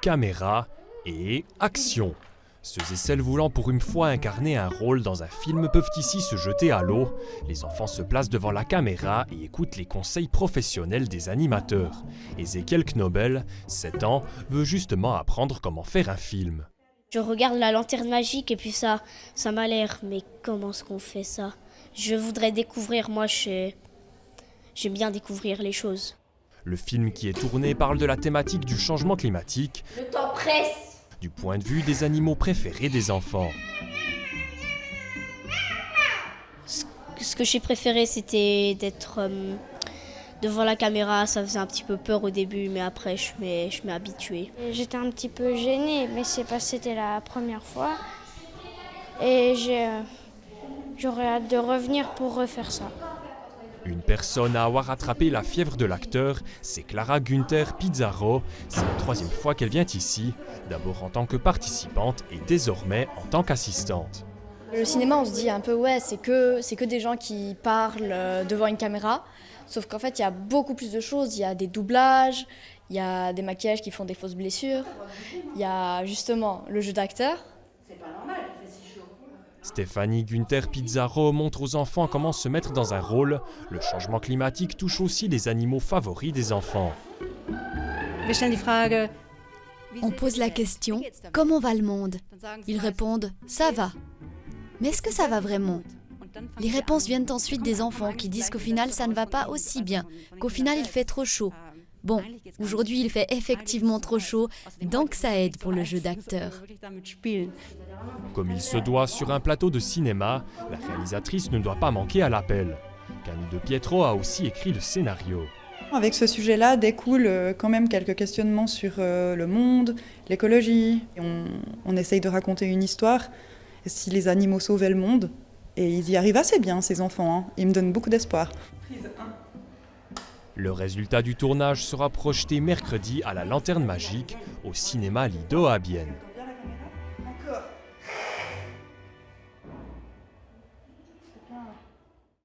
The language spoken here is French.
caméra et action. Ceux et celles voulant pour une fois incarner un rôle dans un film peuvent ici se jeter à l'eau. Les enfants se placent devant la caméra et écoutent les conseils professionnels des animateurs. Ezekiel Knobel, 7 ans, veut justement apprendre comment faire un film. Je regarde la lanterne magique et puis ça m'a l'air. Mais comment est-ce qu'on fait ça? Je voudrais découvrir, j'aime bien découvrir les choses. Le film qui est tourné parle de la thématique du changement climatique, Le temps presse. du point de vue des animaux préférés des enfants. Ce que j'ai préféré, c'était d'être devant la caméra. Ça faisait un petit peu peur au début, mais après, je m'ai habituée. J'étais un petit peu gênée, mais c'est parce que c'était la première fois. Et j'aurais hâte de revenir pour refaire ça. Une personne à avoir attrapé la fièvre de l'acteur, c'est Clara Günther Pizarro. C'est la 3e fois qu'elle vient ici, d'abord en tant que participante et désormais en tant qu'assistante. Le cinéma, on se dit un peu, ouais, c'est que des gens qui parlent devant une caméra. Sauf qu'en fait, il y a beaucoup plus de choses. Il y a des doublages, il y a des maquillages qui font des fausses blessures. Il y a justement le jeu d'acteur. Stéphanie Günther Pizarro montre aux enfants comment se mettre dans un rôle. Le changement climatique touche aussi les animaux favoris des enfants. On pose la question « Comment va le monde ?» Ils répondent « Ça va ». Mais est-ce que ça va vraiment? Les réponses viennent ensuite des enfants qui disent qu'au final ça ne va pas aussi bien, qu'au final il fait trop chaud. Bon, aujourd'hui il fait effectivement trop chaud, donc ça aide pour le jeu d'acteur. Comme il se doit sur un plateau de cinéma, la réalisatrice ne doit pas manquer à l'appel. Camille De Pietro a aussi écrit le scénario. Avec ce sujet-là découlent quand même quelques questionnements sur le monde, l'écologie. On essaye de raconter une histoire. Et si les animaux sauvaient le monde, et ils y arrivent assez bien, ces enfants, hein. Ils me donnent beaucoup d'espoir. Le résultat du tournage sera projeté mercredi à la Lanterne Magique au cinéma Lido à Bienne.